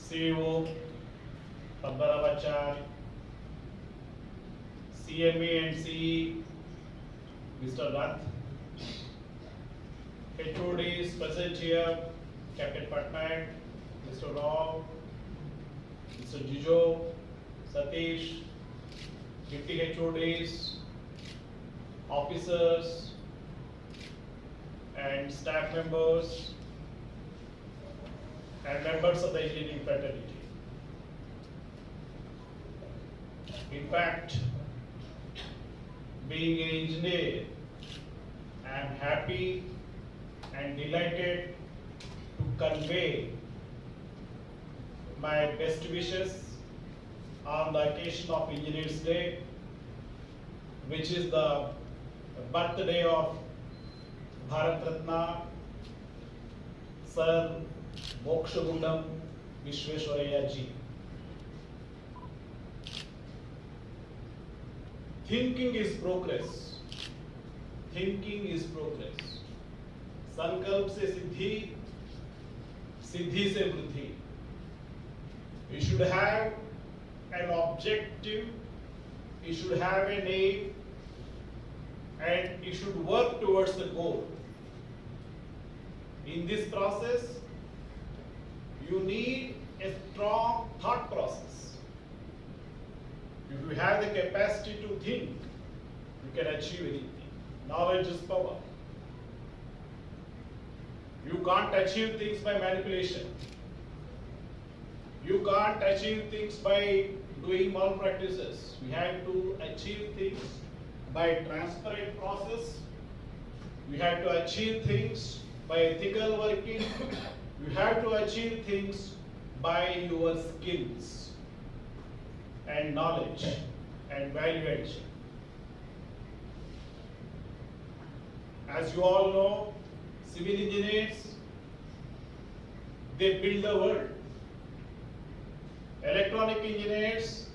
CEO, Padmanabhacharya, CME and CE, Mr. Rath, HODs present here, Captain Patnaik, Mr. Rao, Mr. Jijo, Satish, Deputy HODs, officers, and staff members, and members of the engineering fraternity. In fact, being an engineer, I am happy and delighted to convey my best wishes on the occasion of Engineers Day, which is the birthday of Bharat Ratna Sir Mokshagundam Vishweswaraya ji. Thinking is progress. Thinking is progress. संकल्प से सिद्धि, सिद्धि से वृद्धि. You should have an objective, you should have an aim, and you should work towards the goal. In this process, you need a strong thought process. If you have the capacity to think, you can achieve anything. Knowledge is power. You can't achieve things by manipulation. You can't achieve things by doing malpractices. We have to achieve things by transparent process. We have to achieve things by ethical working. You have to achieve things by your skills and knowledge and value addition. As you all know, civil engineers, they build the world. Electronic engineers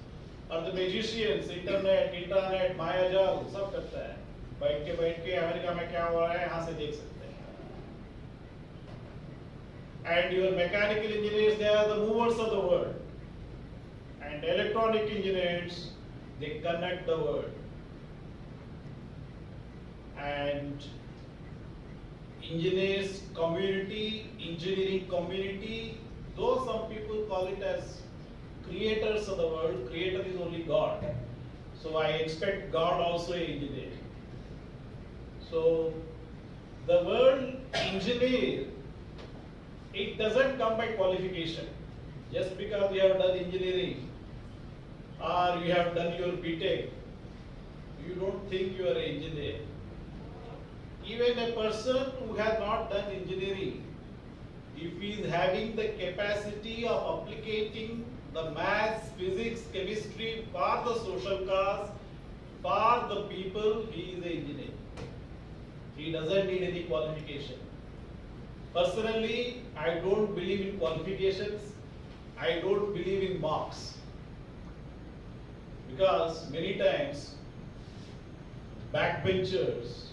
are the magicians, internet, मायाजाल, सब करता है. बैठ के America में क्या हो रहा है यहाँ से देख सकते हैं. And your mechanical engineers, they are the movers of the world. And electronic engineers, they connect the world. And engineers community, engineering community, though some people call it as creators of the world, creator is only God. So I expect God also an engineer. So the word engineer, it doesn't come by qualification. Just because you have done engineering or you have done your BTech, you don't think you are an engineer. Even a person who has not done engineering, if he is having the capacity of applicating the maths, physics, chemistry for the social cause, for the people, he is an engineer. He doesn't need any qualification. Personally, I don't believe in qualifications. I don't believe in marks. Because many times, backbenchers,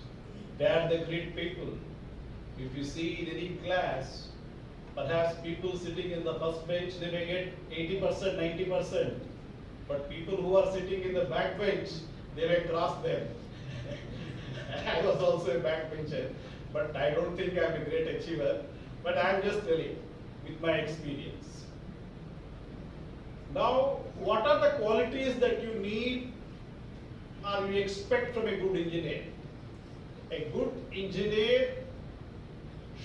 they are the great people. If you see in any class, perhaps people sitting in the first bench, they may get 80%, 90%. But people who are sitting in the back bench, they may cross them. I was also a backbencher, but I don't think I'm a great achiever. But I'm just telling with my experience. Now, what are the qualities that you need or you expect from a good engineer? A good engineer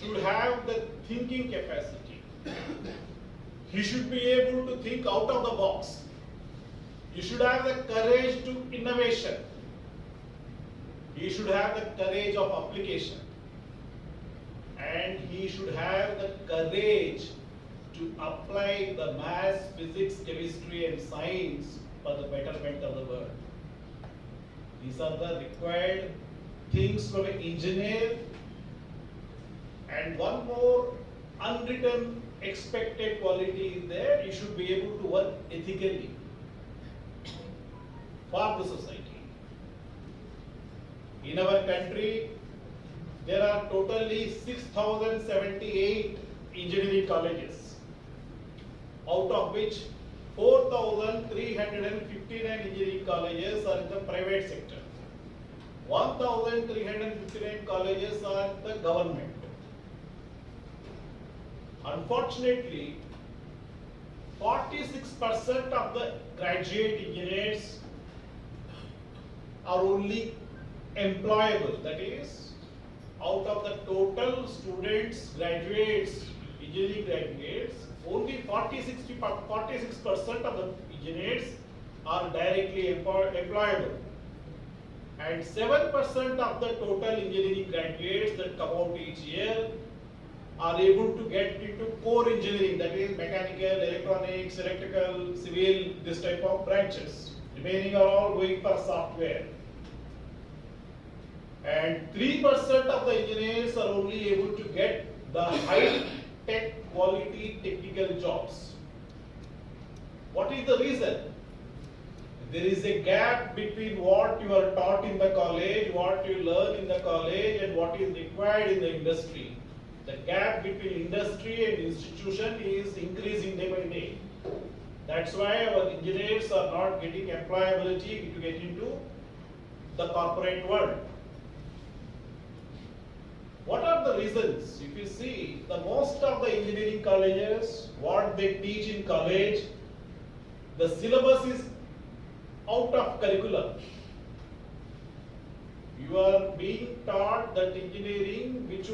should have the thinking capacity. He should be able to think out of the box. You should have the courage to innovation. He should have the courage of application. And he should have the courage to apply the maths, physics, chemistry and science for the betterment of the world. These are the required things from an engineer. And one more unwritten expected quality is there: you should be able to work ethically for the society. In our country, there are totally 6,078 engineering colleges. out of which 4,359 engineering colleges are in the private sector. 1,359 colleges are in the government. Unfortunately, 46% of the graduate engineers are only employable. That is, out of the total students, graduates, engineering graduates, only 46% of the engineers are directly employable. And 7% of the total engineering graduates that come out each year are able to get into core engineering, that is mechanical, electronics, electrical, civil, this type of branches. Remaining are all going for software. And 3% of the engineers are only able to get the high tech quality technical jobs. What is the reason? There is a gap between what you are taught in the college, what you learn in the college, and what is required in the industry. The gap between industry and institution is increasing day by day. That's why our engineers are not getting employability to get into the corporate world. What are the reasons? If you see, the most of the engineering colleges, what they teach in college, the syllabus is out of curriculum. You are being taught that engineering which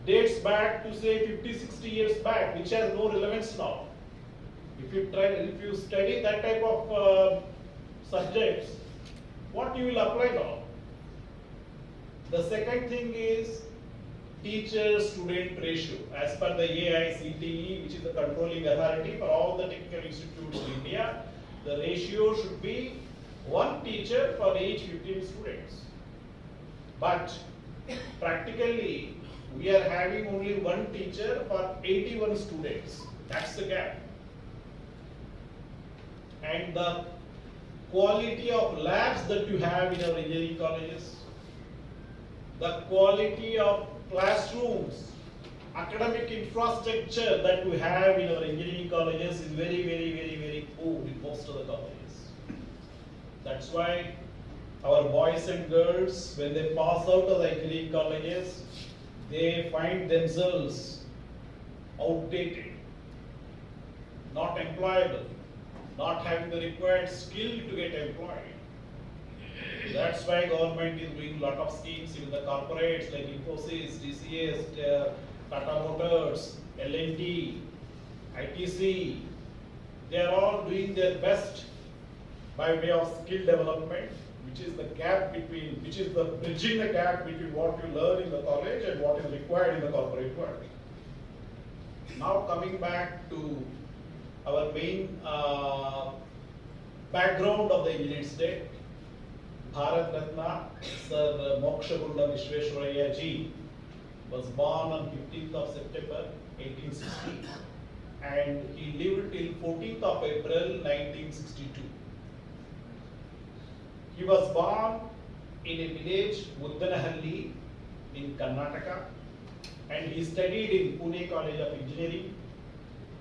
dates back to say 50-60 years back, which has no relevance now. If you study that type of subjects, what you will apply now? The second thing is teacher-student ratio. As per the AICTE, which is the controlling authority for all the technical institutes in India, the ratio should be 1 teacher for each 15 students. But practically, we are having only 1 teacher for 81 students. That's the gap. And the quality of labs that you have in our engineering colleges, the quality of classrooms, academic infrastructure that we have in our engineering colleges is very poor in most of the colleges. That's why our boys and girls, when they pass out of the engineering colleges, they find themselves outdated, not employable, not having the required skill to get employed. That's why government is doing a lot of schemes in the corporates like Infosys, TCS, Tata Motors, L&T, ITC. They are all doing their best by way of skill development, which is the bridging the gap between what you learn in the college and what is required in the corporate world. Now coming back to our main background of the engineering state, Bharat Ratna Sir Mokshagunda Vishweshwaraya Ji was born on 15th of September 1860 and he lived till 14th of April 1962. He was born in a village, Muddanahalli, in Karnataka, and he studied in Pune College of Engineering,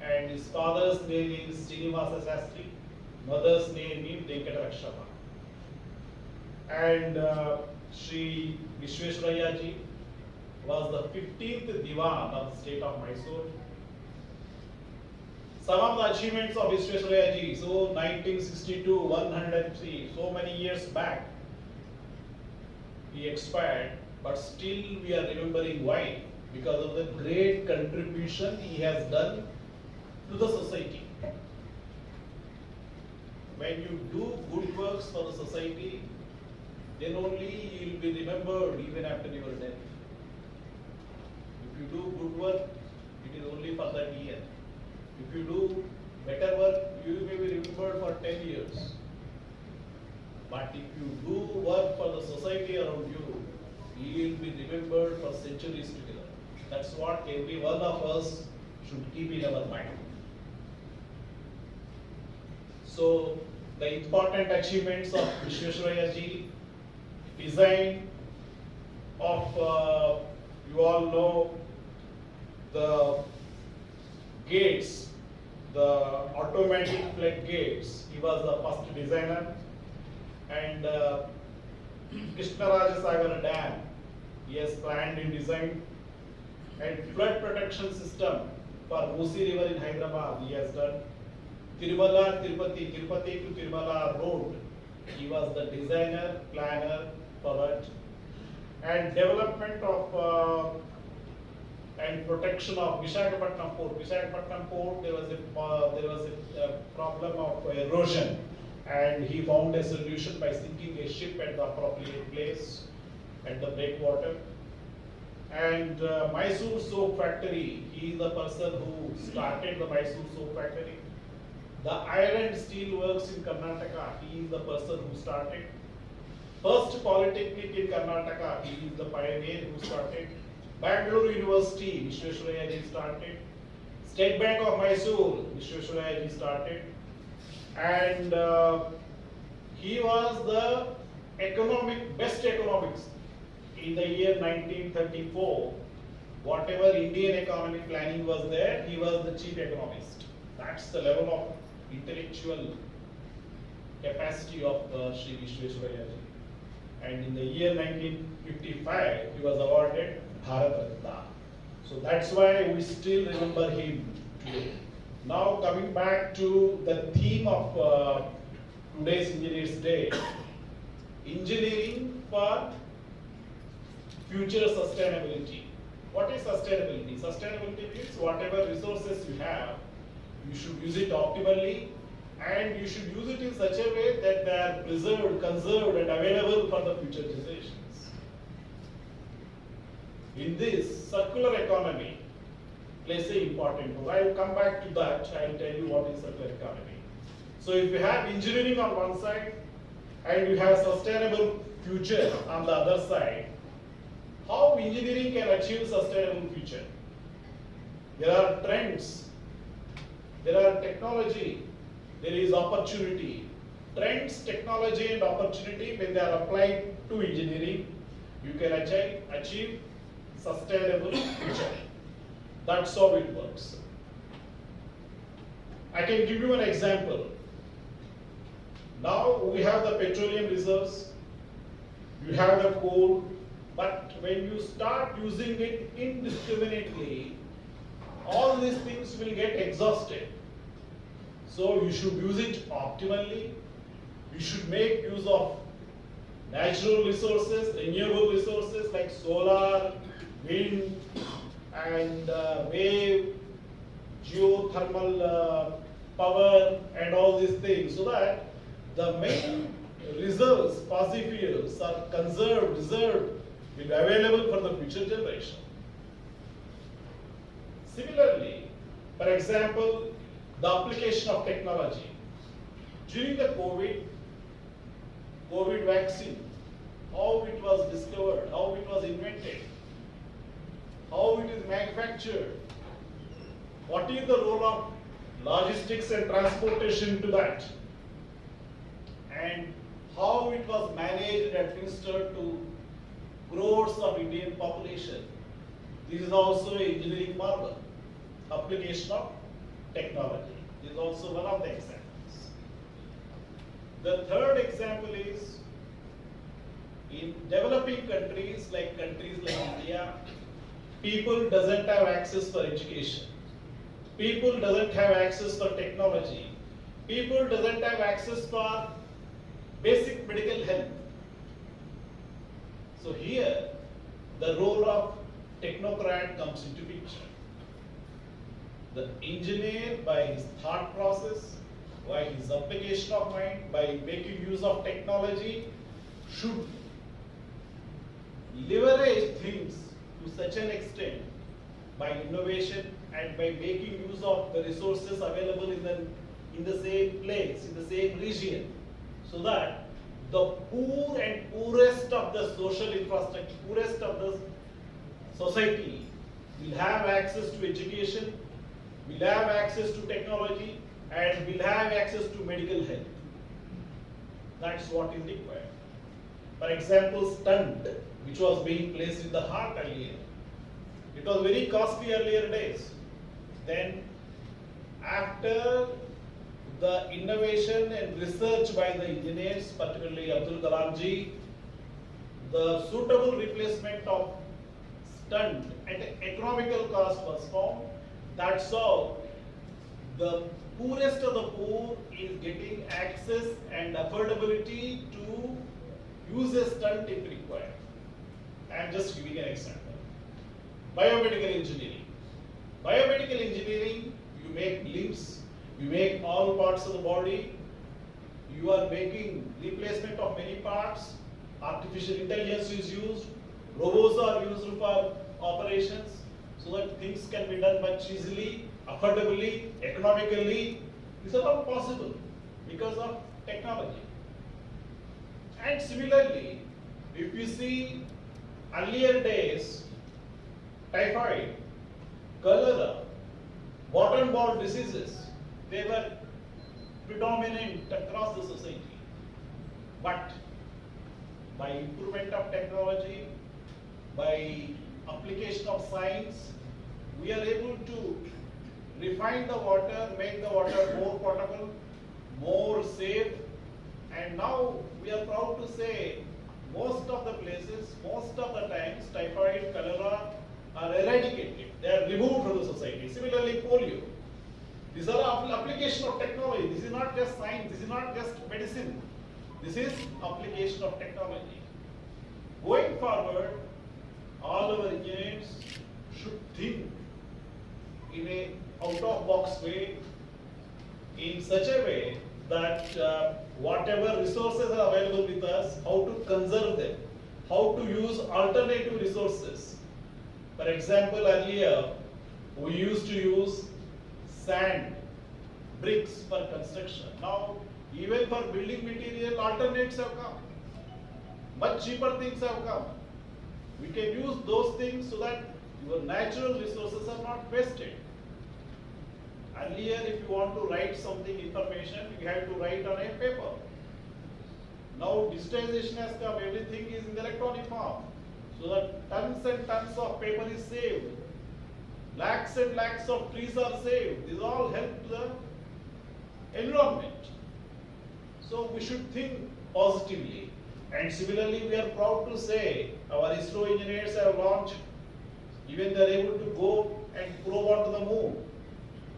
and his father's name is Srinivasa Sastry, mother's name is Venkatarakshama. And Sri Vishweshwaraya Ji was the 15th Diwan of the state of Mysore. Some of the achievements of Vishweshwaraya Ji, so 1962, 103, so many years back, he expired, but still we are remembering why. Because of the great contribution he has done to the society. When you do good works for the society, then only you will be remembered even after your death. If you do good work, it is only for that year. If you do better work, you may be remembered for 10 years. But if you do work for the society around you, you will be remembered for centuries together. That's what every one of us should keep in our mind. So, the important achievements of Vishweshwaraya Ji, design of, you all know, the gates, the automatic floodgates. He was the first designer. And Krishnarajasagar Dam, he has planned and designed. And flood protection system for Musi River in Hyderabad, he has done. Tirumala, Tirupati to Tirumala road, he was the designer, planner for it. And development of and protection of Visakhapatnam port. Visakhapatnam port, there was a problem of erosion, and he found a solution by sinking a ship at the appropriate place at the breakwater. And Mysore soap factory, he is the person who started the Mysore soap factory. The iron and steel works in Karnataka, he is the person who started. First polytechnic in Karnataka, he is the pioneer who started. Bangalore University, Vishwesvaraya ji started. State Bank of Mysore, Vishwesvaraya ji started. And he was the best economics in the year 1934. Whatever Indian economic planning was there, he was the chief economist. That's the level of intellectual capacity of Sri Vishwesvaraya ji. And in the year 1955, he was awarded Bharat Ratna. So that's why we still remember him today. Now coming back to the theme of today's Engineers Day, engineering for future sustainability. What is sustainability? Sustainability means whatever resources you have, you should use it optimally, and you should use it in such a way that they are preserved, conserved, and available for the future generations. In this, circular economy plays an important role. I will come back to that. I will tell you what is circular economy. So if you have engineering on one side and you have sustainable future on the other side, how engineering can achieve sustainable future? There are trends, there are technology, there is opportunity. Trends, technology, and opportunity, when they are applied to engineering, you can achieve sustainable future. That's how it works. I can give you an example. Now we have the petroleum reserves, you have the coal, but when you start using it indiscriminately, all these things will get exhausted. So you should use it optimally. You should make use of natural resources, renewable resources like solar, wind, and wave, geothermal power, and all these things, so that the main reserves, fossil fuels, are conserved, reserved, will be available for the future generation. Similarly, for example, the application of technology. During the COVID vaccine, how it was discovered, how it was invented, how it is manufactured, what is the role of logistics and transportation to that, and how it was managed and administered to crores of Indian population. This is also an engineering marvel, application of technology. This is also one of the examples. The third example is in developing countries like India, people doesn't have access for education. People doesn't have access for technology. People doesn't have access for basic medical health. So here, the role of technocrat comes into picture. The engineer, by his thought process, by his application of mind, by making use of technology, should leverage things to such an extent by innovation and by making use of the resources available in the same place, in the same region, so that the poor and poorest of the social infrastructure, poorest of the society will have access to education, will have access to technology, and will have access to medical health. That's what is required. For example, stent, which was being placed in the heart earlier. It was very costly earlier days. Then after the innovation and research by the engineers, particularly Abdul Kalam ji, the suitable replacement of stunt at an economical cost was found. That's how the poorest of the poor is getting access and affordability to use a stunt if required. I am just giving an example. Biomedical engineering. Biomedical engineering, you make limbs, you make all parts of the body, you are making replacement of many parts, artificial intelligence is used, robots are used for operations, so that things can be done much easily, affordably, economically. These are all possible because of technology. And similarly, if you see earlier days, typhoid, cholera, waterborne diseases, they were predominant across the society. But by improvement of technology, by application of science, we are able to refine the water, make the water more potable, more safe, and now we are proud to say most of the places, most of the times, typhoid, cholera are eradicated. They are removed from the society. Similarly, polio. These are application of technology. This is not just science. This is not just medicine. This is application of technology. Going forward, all our engineers should think in a out-of-box way, in such a way that whatever resources are available with us, how to conserve them, how to use alternative resources. For example, earlier we used to use sand, bricks for construction. Now, even for building material, alternates have come. Much cheaper things have come. We can use those things so that your natural resources are not wasted. Earlier, if you want to write something, information, you have to write on a paper. Now, digitization has come, everything is in the electronic form. So that tons and tons of paper is saved. Lakhs and lakhs of trees are saved. These all help the environment. So we should think positively. And similarly, we are proud to say our ISRO engineers have launched, even they are able to go and probe onto the moon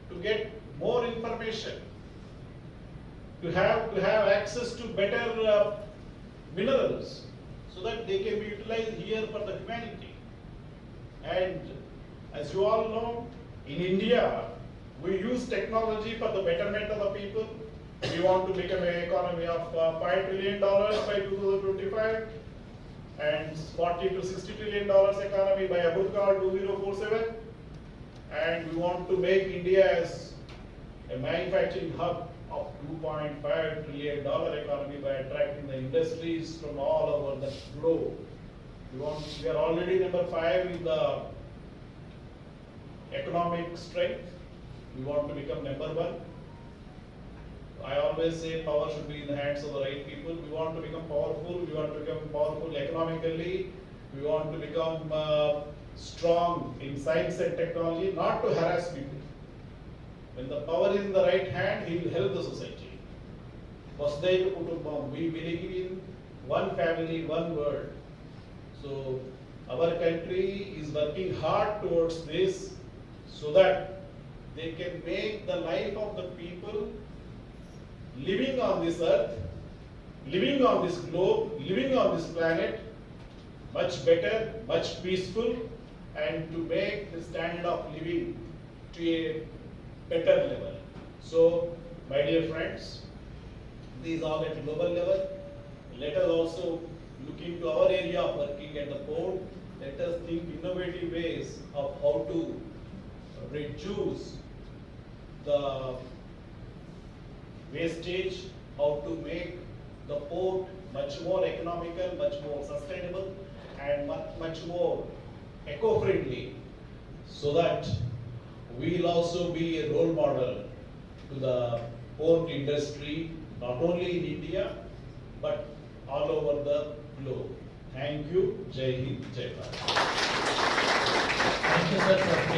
to get more information, to have access to better minerals, so that they can be utilized here for the humanity. And as you all know, in India, we use technology for the betterment of the people. We want to become an economy of $5 trillion by 2025 and $40 to $60 trillion economy by Abutcal 2047. And we want to make India as a manufacturing hub of $2.5 trillion economy by attracting the industries from all over the globe. We are already number 5 in the economic strength. We want to become number 1. I always say power should be in the hands of the right people. We want to become powerful. We want to become powerful economically. We want to become strong in science and technology, not to harass people. When the power is in the right hand, he will help the society. Vasudhaiva Kutumbam, we believe in one family, one world. So our country is working hard towards this so that they can make the life of the people living on this earth, living on this globe, living on this planet much better, much peaceful, and to make the standard of living to a better level. So, my dear friends, these are at global level. Let us also look into our area of working at the port. Let us think innovative ways of how to reduce the wastage, how to make the port much more economical, much more sustainable, and much more eco-friendly, so that we will also be a role model to the port industry, not only in India, but all over the globe. Thank you. Jai Hind, Jai Bharat. Thank you, sir, for